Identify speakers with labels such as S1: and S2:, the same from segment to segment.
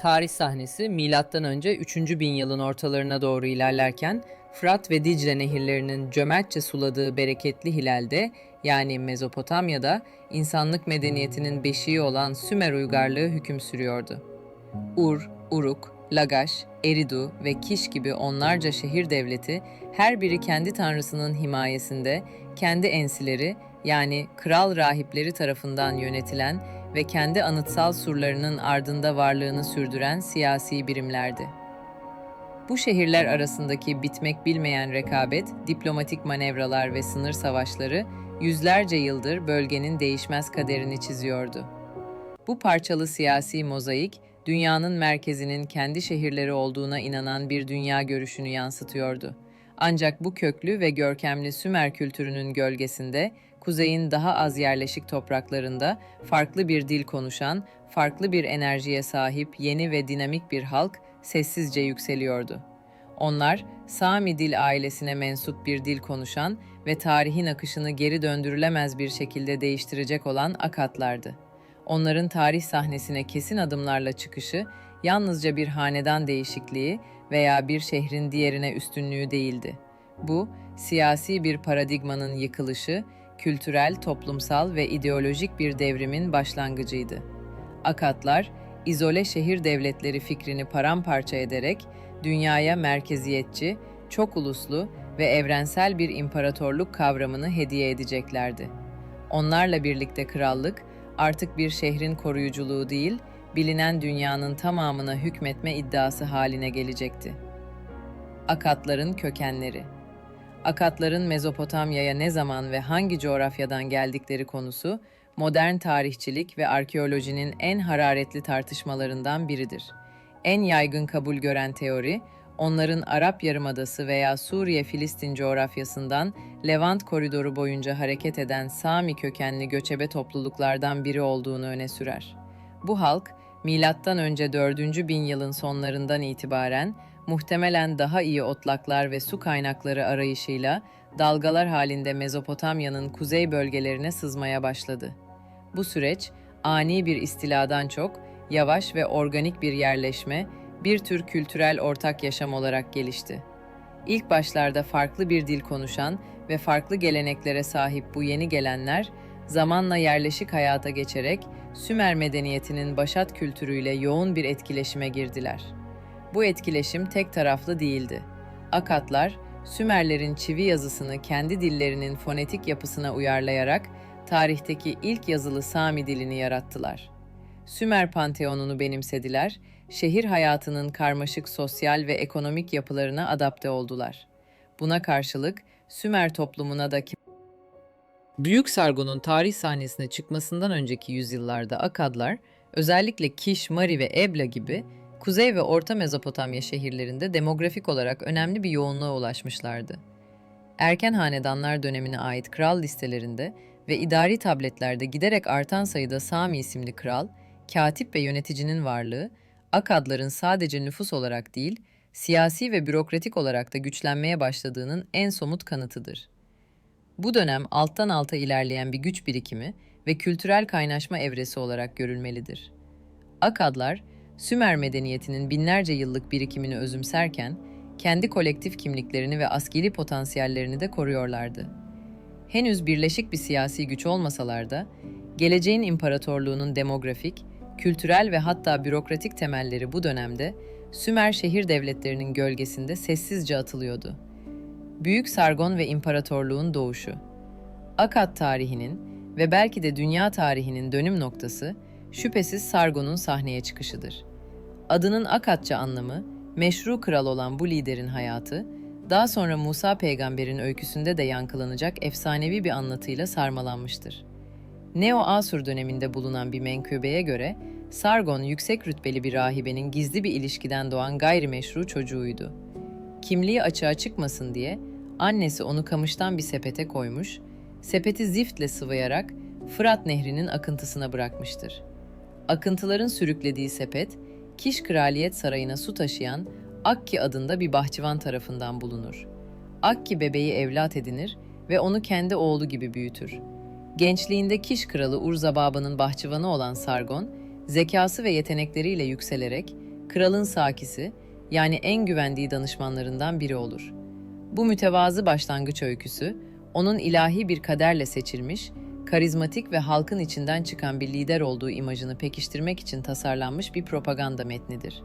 S1: Tarih sahnesi M.Ö. 3. bin yılın ortalarına doğru ilerlerken Fırat ve Dicle nehirlerinin cömertçe suladığı bereketli Hilal'de yani Mezopotamya'da insanlık medeniyetinin beşiği olan Sümer uygarlığı hüküm sürüyordu. Ur, Uruk, Lagaş, Eridu ve Kiş gibi onlarca şehir devleti her biri kendi tanrısının himayesinde, kendi ensileri yani kral rahipleri tarafından yönetilen ve kendi anıtsal surlarının ardında varlığını sürdüren siyasi birimlerdi. Bu şehirler arasındaki bitmek bilmeyen rekabet, diplomatik manevralar ve sınır savaşları yüzlerce yıldır bölgenin değişmez kaderini çiziyordu. Bu parçalı siyasi mozaik, dünyanın merkezinin kendi şehirleri olduğuna inanan bir dünya görüşünü yansıtıyordu. Ancak bu köklü ve görkemli Sümer kültürünün gölgesinde, kuzeyin daha az yerleşik topraklarında farklı bir dil konuşan, farklı bir enerjiye sahip yeni ve dinamik bir halk sessizce yükseliyordu. Onlar, Sami dil ailesine mensup bir dil konuşan ve tarihin akışını geri döndürülemez bir şekilde değiştirecek olan Akatlardı. Onların tarih sahnesine kesin adımlarla çıkışı, yalnızca bir hanedan değişikliği veya bir şehrin diğerine üstünlüğü değildi. Bu, siyasi bir paradigmanın yıkılışı, kültürel, toplumsal ve ideolojik bir devrimin başlangıcıydı. Akatlar, izole şehir devletleri fikrini paramparça ederek, dünyaya merkeziyetçi, çok uluslu ve evrensel bir imparatorluk kavramını hediye edeceklerdi. Onlarla birlikte krallık, artık bir şehrin koruyuculuğu değil, bilinen dünyanın tamamına hükmetme iddiası haline gelecekti. Akatların kökenleri. Akatların Mezopotamya'ya ne zaman ve hangi coğrafyadan geldikleri konusu, modern tarihçilik ve arkeolojinin en hararetli tartışmalarından biridir. En yaygın kabul gören teori, onların Arap Yarımadası veya Suriye-Filistin coğrafyasından Levant koridoru boyunca hareket eden Sami kökenli göçebe topluluklardan biri olduğunu öne sürer. Bu halk, M.Ö. 4. bin yılın sonlarından itibaren muhtemelen daha iyi otlaklar ve su kaynakları arayışıyla dalgalar halinde Mezopotamya'nın kuzey bölgelerine sızmaya başladı. Bu süreç, ani bir istiladan çok, yavaş ve organik bir yerleşme, bir tür kültürel ortak yaşam olarak gelişti. İlk başlarda farklı bir dil konuşan ve farklı geleneklere sahip bu yeni gelenler, zamanla yerleşik hayata geçerek Sümer medeniyetinin başat kültürüyle yoğun bir etkileşime girdiler. Bu etkileşim tek taraflı değildi. Akatlar, Sümerlerin çivi yazısını kendi dillerinin fonetik yapısına uyarlayarak tarihteki ilk yazılı Sami dilini yarattılar. Sümer panteonunu benimsediler, şehir hayatının karmaşık sosyal ve ekonomik yapılarına adapte oldular. Buna karşılık Sümer toplumuna da Büyük Sargon'un tarih sahnesine çıkmasından önceki yüzyıllarda Akadlar, özellikle Kiş, Mari ve Ebla gibi Kuzey ve Orta Mezopotamya şehirlerinde demografik olarak önemli bir yoğunluğa ulaşmışlardı. Erken hanedanlar dönemine ait kral listelerinde ve idari tabletlerde giderek artan sayıda Sami isimli kral, katip ve yöneticinin varlığı, Akadların sadece nüfus olarak değil, siyasi ve bürokratik olarak da güçlenmeye başladığının en somut kanıtıdır. Bu dönem alttan alta ilerleyen bir güç birikimi ve kültürel kaynaşma evresi olarak görülmelidir. Akadlar, Sümer medeniyetinin binlerce yıllık birikimini özümserken, kendi kolektif kimliklerini ve askeri potansiyellerini de koruyorlardı. Henüz birleşik bir siyasi güç olmasalar da, geleceğin imparatorluğunun demografik, kültürel ve hatta bürokratik temelleri bu dönemde Sümer şehir devletlerinin gölgesinde sessizce atılıyordu. Büyük Sargon ve İmparatorluğun doğuşu. Akad tarihinin ve belki de dünya tarihinin dönüm noktası, şüphesiz Sargon'un sahneye çıkışıdır. Adının Akadça anlamı, meşru kral olan bu liderin hayatı, daha sonra Musa peygamberin öyküsünde de yankılanacak efsanevi bir anlatıyla sarmalanmıştır. Neo-Asur döneminde bulunan bir menkıbeye göre, Sargon yüksek rütbeli bir rahibenin gizli bir ilişkiden doğan gayrimeşru çocuğuydu. Kimliği açığa çıkmasın diye annesi onu kamıştan bir sepete koymuş, sepeti ziftle sıvayarak Fırat Nehri'nin akıntısına bırakmıştır. Akıntıların sürüklediği sepet, Kiş Kraliyet Sarayı'na su taşıyan Akki adında bir bahçıvan tarafından bulunur. Akki bebeği evlat edinir ve onu kendi oğlu gibi büyütür. Gençliğinde Kiş Kralı Urzababa'nın bahçıvanı olan Sargon, zekası ve yetenekleriyle yükselerek kralın sakisi, yani en güvendiği danışmanlarından biri olur. Bu mütevazı başlangıç öyküsü, onun ilahi bir kaderle seçilmiş, karizmatik ve halkın içinden çıkan bir lider olduğu imajını pekiştirmek için tasarlanmış bir propaganda metnidir.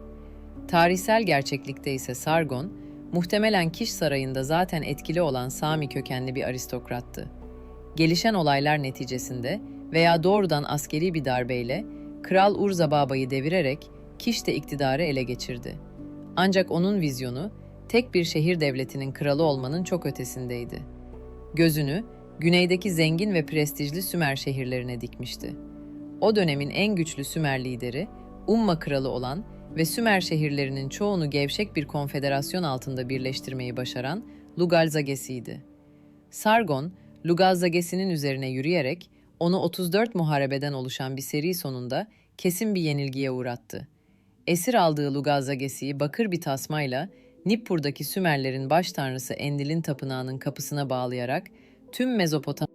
S1: Tarihsel gerçeklikte ise Sargon, muhtemelen Kiş Sarayı'nda zaten etkili olan Sami kökenli bir aristokrattı. Gelişen olaylar neticesinde veya doğrudan askeri bir darbeyle Kral Ur-Zababa'yı devirerek Kiş'te iktidarı ele geçirdi. Ancak onun vizyonu, tek bir şehir devletinin kralı olmanın çok ötesindeydi. Gözünü, güneydeki zengin ve prestijli Sümer şehirlerine dikmişti. O dönemin en güçlü Sümer lideri, Umma kralı olan ve Sümer şehirlerinin çoğunu gevşek bir konfederasyon altında birleştirmeyi başaran Lugalzagesi'ydi. Sargon, Lugalzagesi'nin üzerine yürüyerek onu 34 muharebeden oluşan bir seri sonunda kesin bir yenilgiye uğrattı. Esir aldığı Lugalzagesi'yi bakır bir tasmayla Nippur'daki Sümerlerin baş tanrısı Enlil'in tapınağının kapısına bağlayarak tüm Mezopotamya.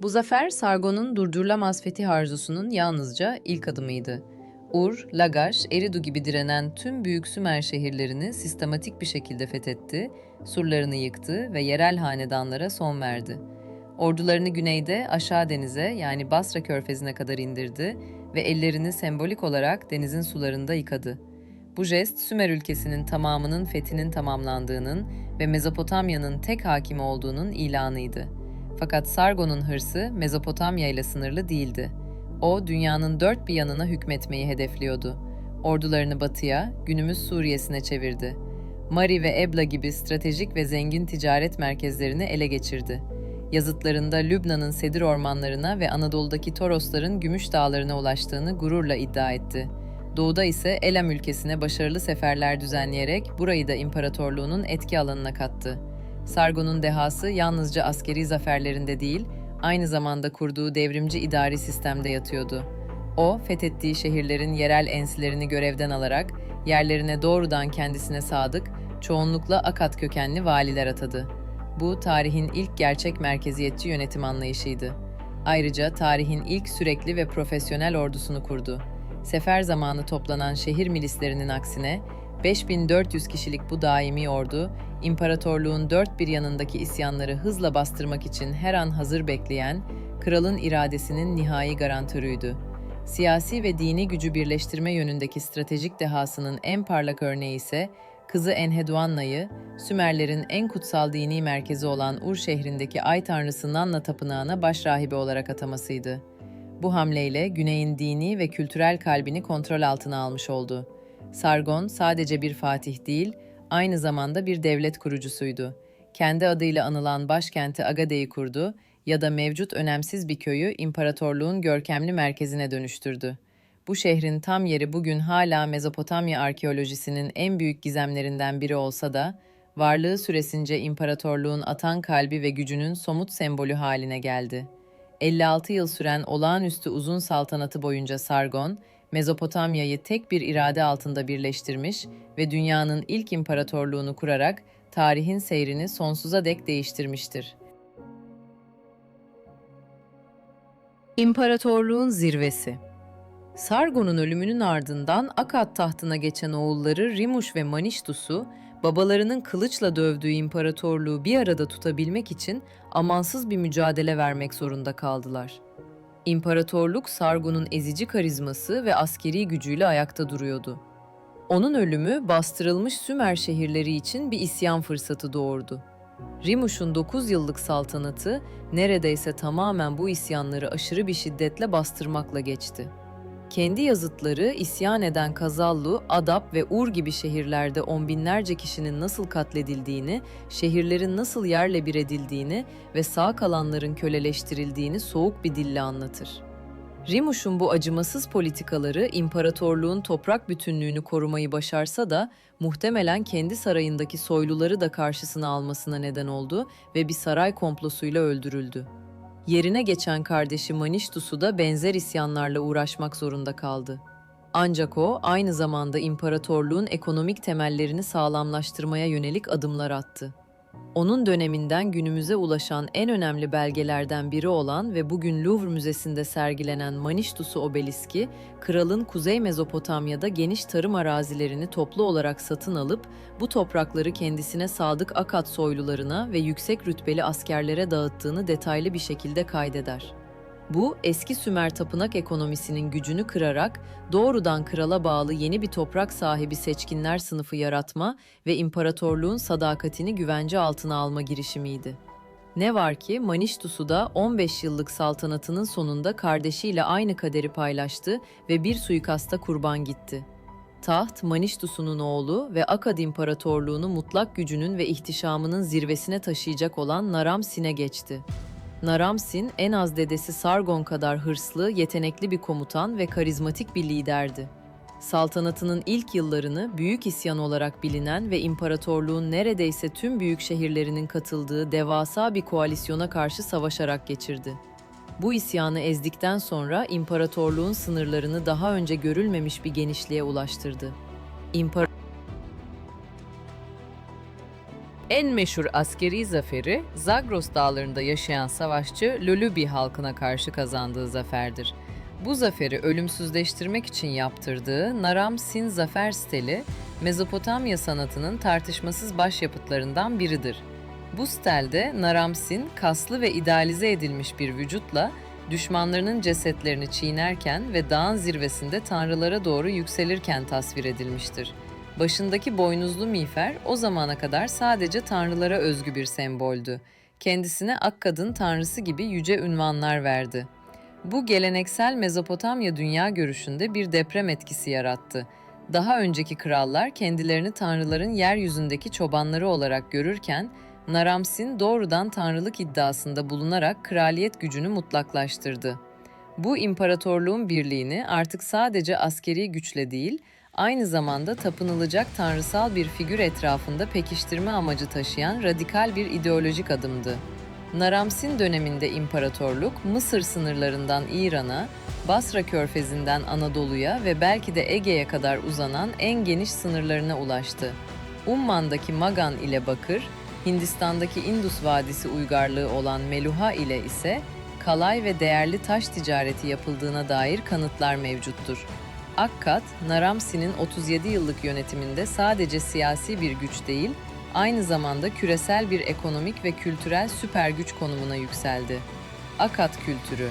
S1: Bu zafer Sargon'un durdurulamaz fetih arzusunun yalnızca ilk adımıydı. Ur, Lagash, Eridu gibi direnen tüm büyük Sümer şehirlerini sistematik bir şekilde fethetti, surlarını yıktı ve yerel hanedanlara son verdi. Ordularını güneyde aşağı denize yani Basra körfezine kadar indirdi ve ellerini sembolik olarak denizin sularında yıkadı. Bu jest Sümer ülkesinin tamamının fethinin tamamlandığının ve Mezopotamya'nın tek hakimi olduğunun ilanıydı. Fakat Sargon'un hırsı Mezopotamya ile sınırlı değildi. O, dünyanın dört bir yanına hükmetmeyi hedefliyordu. Ordularını batıya, günümüz Suriye'sine çevirdi. Mari ve Ebla gibi stratejik ve zengin ticaret merkezlerini ele geçirdi. Yazıtlarında Lübnan'ın sedir ormanlarına ve Anadolu'daki Torosların gümüş dağlarına ulaştığını gururla iddia etti. Doğuda ise Elam ülkesine başarılı seferler düzenleyerek burayı da imparatorluğunun etki alanına kattı. Sargon'un dehası yalnızca askeri zaferlerinde değil, aynı zamanda kurduğu devrimci idari sistemde yatıyordu. O, fethettiği şehirlerin yerel ensilerini görevden alarak yerlerine doğrudan kendisine sadık, çoğunlukla Akat kökenli valiler atadı. Bu, tarihin ilk gerçek merkeziyetçi yönetim anlayışıydı. Ayrıca tarihin ilk sürekli ve profesyonel ordusunu kurdu. Sefer zamanı toplanan şehir milislerinin aksine, 5400 kişilik bu daimi ordu, imparatorluğun dört bir yanındaki isyanları hızla bastırmak için her an hazır bekleyen, kralın iradesinin nihai garantörüydü. Siyasi ve dini gücü birleştirme yönündeki stratejik dehasının en parlak örneği ise, kızı Enheduanna'yı, Sümerlerin en kutsal dini merkezi olan Ur şehrindeki Ay Tanrısı Nanna Tapınağı'na başrahibe olarak atamasıydı. Bu hamleyle güneyin dini ve kültürel kalbini kontrol altına almış oldu. Sargon sadece bir fatih değil, aynı zamanda bir devlet kurucusuydu. Kendi adıyla anılan başkenti Agade'yi kurdu ya da mevcut önemsiz bir köyü imparatorluğun görkemli merkezine dönüştürdü. Bu şehrin tam yeri bugün hala Mezopotamya arkeolojisinin en büyük gizemlerinden biri olsa da, varlığı süresince imparatorluğun atan kalbi ve gücünün somut sembolü haline geldi. 56 yıl süren olağanüstü uzun saltanatı boyunca Sargon, Mezopotamya'yı tek bir irade altında birleştirmiş ve dünyanın ilk imparatorluğunu kurarak tarihin seyrini sonsuza dek değiştirmiştir. İmparatorluğun zirvesi. Sargon'un ölümünün ardından Akkad tahtına geçen oğulları Rimuş ve Maniştus'u, babalarının kılıçla dövdüğü imparatorluğu bir arada tutabilmek için amansız bir mücadele vermek zorunda kaldılar. İmparatorluk Sargon'un ezici karizması ve askeri gücüyle ayakta duruyordu. Onun ölümü bastırılmış Sümer şehirleri için bir isyan fırsatı doğurdu. Rimuş'un 9 yıllık saltanatı neredeyse tamamen bu isyanları aşırı bir şiddetle bastırmakla geçti. Kendi yazıtları isyan eden Kazallu, Adap ve Ur gibi şehirlerde on binlerce kişinin nasıl katledildiğini, şehirlerin nasıl yerle bir edildiğini ve sağ kalanların köleleştirildiğini soğuk bir dille anlatır. Rimuş'un bu acımasız politikaları imparatorluğun toprak bütünlüğünü korumayı başarsa da muhtemelen kendi sarayındaki soyluları da karşısına almasına neden oldu ve bir saray komplosuyla öldürüldü. Yerine geçen kardeşi Maniştus'u da benzer isyanlarla uğraşmak zorunda kaldı. Ancak o aynı zamanda imparatorluğun ekonomik temellerini sağlamlaştırmaya yönelik adımlar attı. Onun döneminden günümüze ulaşan en önemli belgelerden biri olan ve bugün Louvre Müzesi'nde sergilenen Maniştusu obeliski, kralın Kuzey Mezopotamya'da geniş tarım arazilerini toplu olarak satın alıp, bu toprakları kendisine sadık Akat soylularına ve yüksek rütbeli askerlere dağıttığını detaylı bir şekilde kaydeder. Bu, eski Sümer tapınak ekonomisinin gücünü kırarak doğrudan krala bağlı yeni bir toprak sahibi seçkinler sınıfı yaratma ve imparatorluğun sadakatini güvence altına alma girişimiydi. Ne var ki Maniştusu da 15 yıllık saltanatının sonunda kardeşiyle aynı kaderi paylaştı ve bir suikasta kurban gitti. Taht, Maniştusu'nun oğlu ve Akkad İmparatorluğunu mutlak gücünün ve ihtişamının zirvesine taşıyacak olan Naram-Sin'e geçti. Naram-Sin, en az dedesi Sargon kadar hırslı, yetenekli bir komutan ve karizmatik bir liderdi. Saltanatının ilk yıllarını büyük isyan olarak bilinen ve imparatorluğun neredeyse tüm büyük şehirlerinin katıldığı devasa bir koalisyona karşı savaşarak geçirdi. Bu isyanı ezdikten sonra imparatorluğun sınırlarını daha önce görülmemiş bir genişliğe ulaştırdı. En meşhur askeri zaferi, Zagros dağlarında yaşayan savaşçı Lulubi halkına karşı kazandığı zaferdir. Bu zaferi ölümsüzleştirmek için yaptırdığı Naram-Sin zafer steli, Mezopotamya sanatının tartışmasız başyapıtlarından biridir. Bu stelde Naram-Sin, kaslı ve idealize edilmiş bir vücutla, düşmanlarının cesetlerini çiğnerken ve dağın zirvesinde tanrılara doğru yükselirken tasvir edilmiştir. Başındaki boynuzlu miğfer o zamana kadar sadece tanrılara özgü bir semboldü. Kendisine Akkad'ın tanrısı gibi yüce ünvanlar verdi. Bu geleneksel Mezopotamya dünya görüşünde bir deprem etkisi yarattı. Daha önceki krallar kendilerini tanrıların yeryüzündeki çobanları olarak görürken, Naram-Sin doğrudan tanrılık iddiasında bulunarak kraliyet gücünü mutlaklaştırdı. Bu imparatorluğun birliğini artık sadece askeri güçle değil, aynı zamanda tapınılacak tanrısal bir figür etrafında pekiştirme amacı taşıyan radikal bir ideolojik adımdı. Naram-Sin döneminde imparatorluk, Mısır sınırlarından İran'a, Basra Körfezi'nden Anadolu'ya ve belki de Ege'ye kadar uzanan en geniş sınırlarına ulaştı. Umman'daki Magan ile Bakır, Hindistan'daki Indus Vadisi uygarlığı olan Meluha ile ise kalay ve değerli taş ticareti yapıldığına dair kanıtlar mevcuttur. Akkad, Naram-Sin'in 37 yıllık yönetiminde sadece siyasi bir güç değil, aynı zamanda küresel bir ekonomik ve kültürel süpergüç konumuna yükseldi. Akkad kültürü.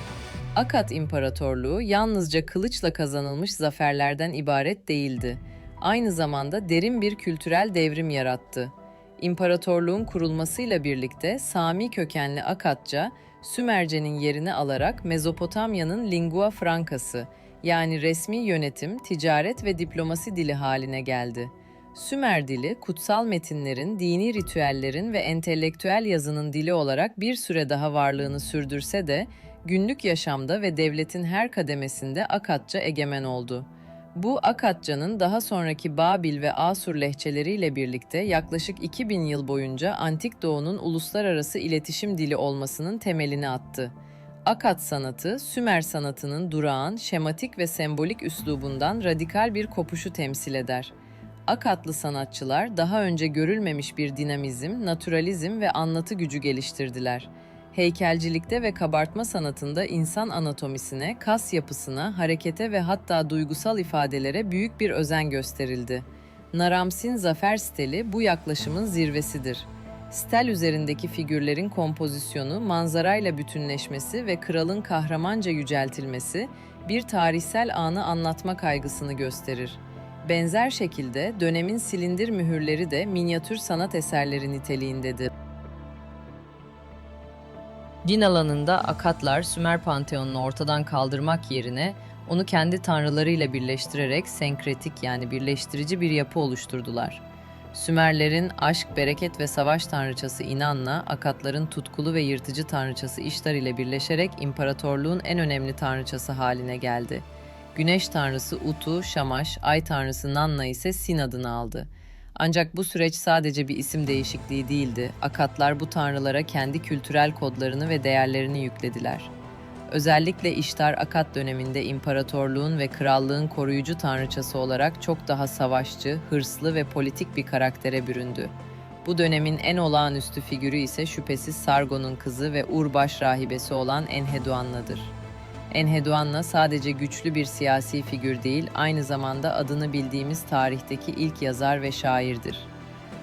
S1: Akkad İmparatorluğu yalnızca kılıçla kazanılmış zaferlerden ibaret değildi. Aynı zamanda derin bir kültürel devrim yarattı. İmparatorluğun kurulmasıyla birlikte Sami kökenli Akkadca, Sümerce'nin yerini alarak Mezopotamya'nın lingua francası, yani resmi yönetim, ticaret ve diplomasi dili haline geldi. Sümer dili, kutsal metinlerin, dini ritüellerin ve entelektüel yazının dili olarak bir süre daha varlığını sürdürse de, günlük yaşamda ve devletin her kademesinde Akkadca egemen oldu. Bu Akkadcanın daha sonraki Babil ve Asur lehçeleriyle birlikte yaklaşık 2000 yıl boyunca Antik Doğu'nun uluslararası iletişim dili olmasının temelini attı. Akkad sanatı, Sümer sanatının durağan, şematik ve sembolik üslubundan radikal bir kopuşu temsil eder. Akkadlı sanatçılar daha önce görülmemiş bir dinamizm, naturalizm ve anlatı gücü geliştirdiler. Heykelcilikte ve kabartma sanatında insan anatomisine, kas yapısına, harekete ve hatta duygusal ifadelere büyük bir özen gösterildi. Naram-Sin zafer steli bu yaklaşımın zirvesidir. Stel üzerindeki figürlerin kompozisyonu, manzarayla bütünleşmesi ve kralın kahramanca yüceltilmesi, bir tarihsel anı anlatma kaygısını gösterir. Benzer şekilde dönemin silindir mühürleri de minyatür sanat eserleri niteliğindedir. Din alanında Akatlar, Sümer panteonunu ortadan kaldırmak yerine onu kendi tanrılarıyla birleştirerek senkretik yani birleştirici bir yapı oluşturdular. Sümerlerin aşk, bereket ve savaş tanrıçası İnan'la Akatların tutkulu ve yırtıcı tanrıçası İştar ile birleşerek imparatorluğun en önemli tanrıçası haline geldi. Güneş tanrısı Utu, Şamaş, ay tanrısı Nanna ise Sin adını aldı. Ancak bu süreç sadece bir isim değişikliği değildi. Akatlar bu tanrılara kendi kültürel kodlarını ve değerlerini yüklediler. Özellikle İştar Akad döneminde imparatorluğun ve krallığın koruyucu tanrıçası olarak çok daha savaşçı, hırslı ve politik bir karaktere büründü. Bu dönemin en olağanüstü figürü ise şüphesiz Sargon'un kızı ve Ur-baş rahibesi olan Enheduanna'dır. Enheduanna sadece güçlü bir siyasi figür değil, aynı zamanda adını bildiğimiz tarihteki ilk yazar ve şairdir.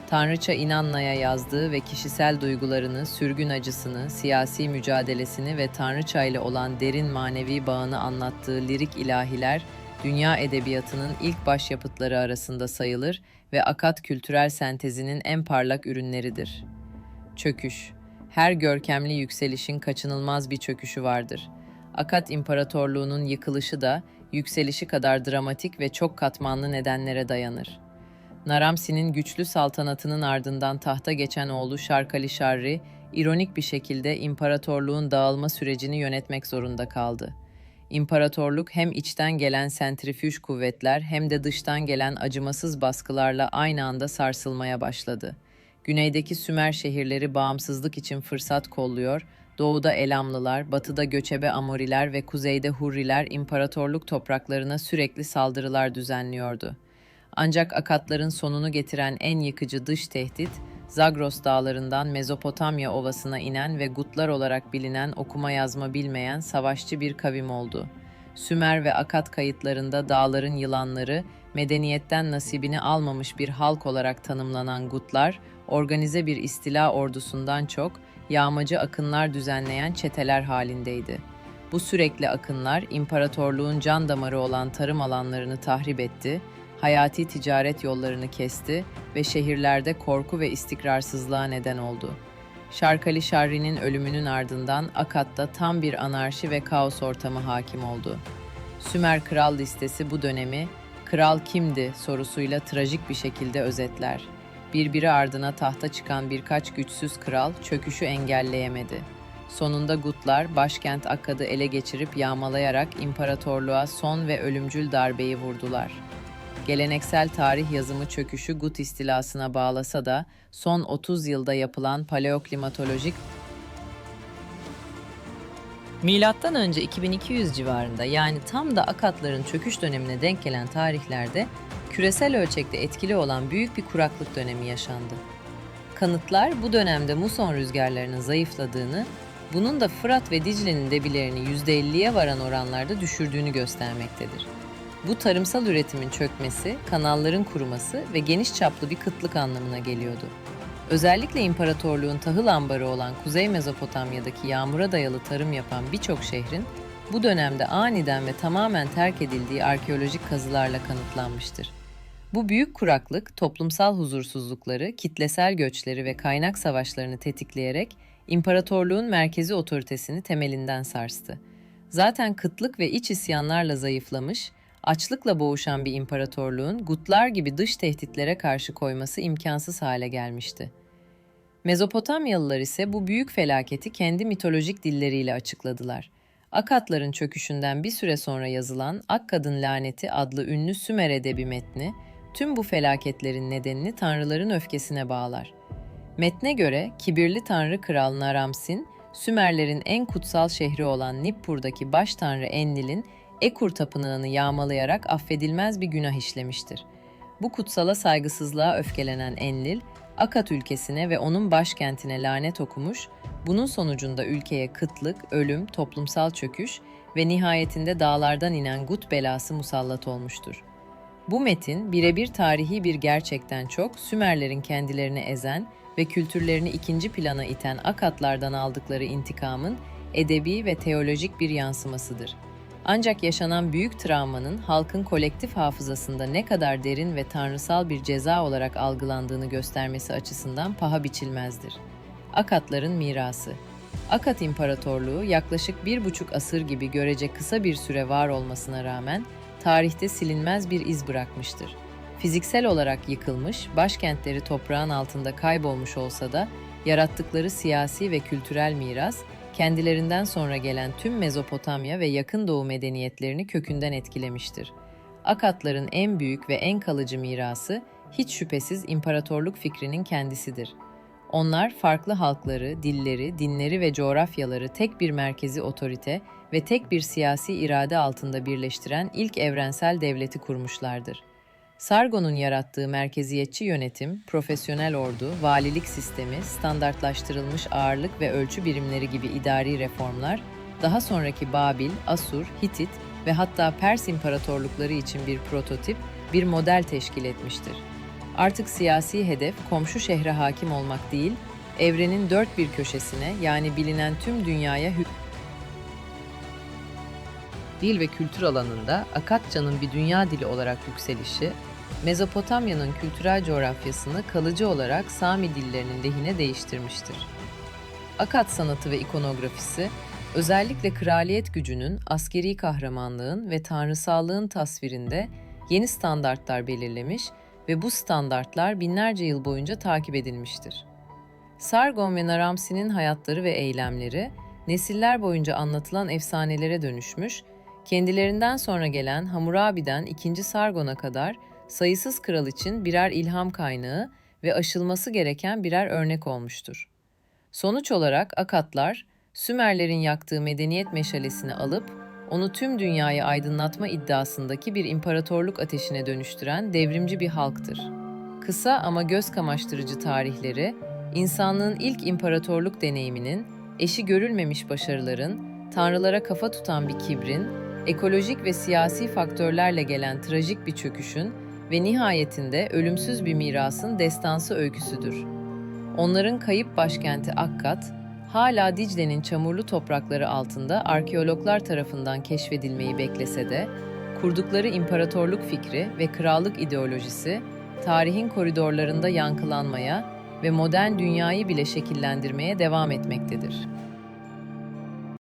S1: Tanrıça Inanna'ya yazdığı ve kişisel duygularını, sürgün acısını, siyasi mücadelesini ve Tanrıça ile olan derin manevi bağını anlattığı lirik ilahiler, dünya edebiyatının ilk başyapıtları arasında sayılır ve Akkad kültürel sentezinin en parlak ürünleridir. Çöküş. Her görkemli yükselişin kaçınılmaz bir çöküşü vardır. Akkad İmparatorluğu'nun yıkılışı da yükselişi kadar dramatik ve çok katmanlı nedenlere dayanır. Naramsi'nin güçlü saltanatının ardından tahta geçen oğlu Şarkali-Şarri, ironik bir şekilde imparatorluğun dağılma sürecini yönetmek zorunda kaldı. İmparatorluk hem içten gelen sentrifüj kuvvetler hem de dıştan gelen acımasız baskılarla aynı anda sarsılmaya başladı. Güneydeki Sümer şehirleri bağımsızlık için fırsat kolluyor, doğuda Elamlılar, batıda göçebe Amoriler ve kuzeyde Hurriler imparatorluk topraklarına sürekli saldırılar düzenliyordu. Ancak Akatların sonunu getiren en yıkıcı dış tehdit, Zagros dağlarından Mezopotamya ovasına inen ve Gutlar olarak bilinen okuma yazma bilmeyen savaşçı bir kavim oldu. Sümer ve Akkad kayıtlarında dağların yılanları, medeniyetten nasibini almamış bir halk olarak tanımlanan Gutlar, organize bir istila ordusundan çok, yağmacı akınlar düzenleyen çeteler halindeydi. Bu sürekli akınlar, imparatorluğun can damarı olan tarım alanlarını tahrip etti, hayati ticaret yollarını kesti ve şehirlerde korku ve istikrarsızlığa neden oldu. Şarkali-Şarri'nin ölümünün ardından Akkad'da tam bir anarşi ve kaos ortamı hakim oldu. Sümer Kral listesi bu dönemi, "Kral kimdi?" sorusuyla trajik bir şekilde özetler. Birbiri ardına tahta çıkan birkaç güçsüz kral çöküşü engelleyemedi. Sonunda Gutlar, başkent Akkad'ı ele geçirip yağmalayarak imparatorluğa son ve ölümcül darbeyi vurdular. Geleneksel tarih yazımı çöküşü Gut istilasına bağlasa da son 30 yılda yapılan paleoklimatolojik Milattan önce 2200 civarında, yani tam da Akatların çöküş dönemine denk gelen tarihlerde küresel ölçekte etkili olan büyük bir kuraklık dönemi yaşandı. Kanıtlar bu dönemde muson rüzgarlarının zayıfladığını, bunun da Fırat ve Dicle'nin debilerini %50'ye varan oranlarda düşürdüğünü göstermektedir. Bu tarımsal üretimin çökmesi, kanalların kuruması ve geniş çaplı bir kıtlık anlamına geliyordu. Özellikle imparatorluğun tahıl ambarı olan Kuzey Mezopotamya'daki yağmura dayalı tarım yapan birçok şehrin bu dönemde aniden ve tamamen terk edildiği arkeolojik kazılarla kanıtlanmıştır. Bu büyük kuraklık, toplumsal huzursuzlukları, kitlesel göçleri ve kaynak savaşlarını tetikleyerek imparatorluğun merkezi otoritesini temelinden sarstı. Zaten kıtlık ve iç isyanlarla zayıflamış, açlıkla boğuşan bir imparatorluğun Gutlar gibi dış tehditlere karşı koyması imkansız hale gelmişti. Mezopotamyalılar ise bu büyük felaketi kendi mitolojik dilleriyle açıkladılar. Akatların çöküşünden bir süre sonra yazılan Akkad'ın Laneti adlı ünlü Sümer edebi metni, tüm bu felaketlerin nedenini tanrıların öfkesine bağlar. Metne göre kibirli tanrı kral Naram-Sin, Sümerlerin en kutsal şehri olan Nippur'daki baş tanrı Enlil'in Ekur tapınağını yağmalayarak affedilmez bir günah işlemiştir. Bu kutsala saygısızlığa öfkelenen Enlil, Akkad ülkesine ve onun başkentine lanet okumuş, bunun sonucunda ülkeye kıtlık, ölüm, toplumsal çöküş ve nihayetinde dağlardan inen Gut belası musallat olmuştur. Bu metin birebir tarihi bir gerçekten çok, Sümerlerin kendilerini ezen ve kültürlerini ikinci plana iten Akatlardan aldıkları intikamın edebi ve teolojik bir yansımasıdır. Ancak yaşanan büyük travmanın halkın kolektif hafızasında ne kadar derin ve tanrısal bir ceza olarak algılandığını göstermesi açısından paha biçilmezdir. Akatların mirası. Akkad İmparatorluğu yaklaşık 1,5 asır gibi görece kısa bir süre var olmasına rağmen tarihte silinmez bir iz bırakmıştır. Fiziksel olarak yıkılmış, başkentleri toprağın altında kaybolmuş olsa da yarattıkları siyasi ve kültürel miras, kendilerinden sonra gelen tüm Mezopotamya ve Yakın Doğu medeniyetlerini kökünden etkilemiştir. Akatların en büyük ve en kalıcı mirası, hiç şüphesiz imparatorluk fikrinin kendisidir. Onlar farklı halkları, dilleri, dinleri ve coğrafyaları tek bir merkezi otorite ve tek bir siyasi irade altında birleştiren ilk evrensel devleti kurmuşlardır. Sargon'un yarattığı merkeziyetçi yönetim, profesyonel ordu, valilik sistemi, standartlaştırılmış ağırlık ve ölçü birimleri gibi idari reformlar, daha sonraki Babil, Asur, Hitit ve hatta Pers imparatorlukları için bir prototip, bir model teşkil etmiştir. Artık siyasi hedef komşu şehre hakim olmak değil, evrenin dört bir köşesine yani bilinen tüm dünyaya dil ve kültür alanında Akatça'nın bir dünya dili olarak yükselişi, Mezopotamya'nın kültürel coğrafyasını kalıcı olarak Sami dillerinin lehine değiştirmiştir. Akat sanatı ve ikonografisi, özellikle kraliyet gücünün, askeri kahramanlığın ve tanrısallığın tasvirinde yeni standartlar belirlemiş ve bu standartlar binlerce yıl boyunca takip edilmiştir. Sargon ve Naramsi'nin hayatları ve eylemleri, nesiller boyunca anlatılan efsanelere dönüşmüş, kendilerinden sonra gelen Hammurabi'den II. Sargon'a kadar sayısız kral için birer ilham kaynağı ve aşılması gereken birer örnek olmuştur. Sonuç olarak Akatlar, Sümerlerin yaktığı medeniyet meşalesini alıp, onu tüm dünyayı aydınlatma iddiasındaki bir imparatorluk ateşine dönüştüren devrimci bir halktır. Kısa ama göz kamaştırıcı tarihleri, insanlığın ilk imparatorluk deneyiminin, eşi görülmemiş başarıların, tanrılara kafa tutan bir kibrin, ekolojik ve siyasi faktörlerle gelen trajik bir çöküşün ve nihayetinde ölümsüz bir mirasın destansı öyküsüdür. Onların kayıp başkenti Akkat, hala Dicle'nin çamurlu toprakları altında arkeologlar tarafından keşfedilmeyi beklese de, kurdukları imparatorluk fikri ve krallık ideolojisi, tarihin koridorlarında yankılanmaya ve modern dünyayı bile şekillendirmeye devam etmektedir.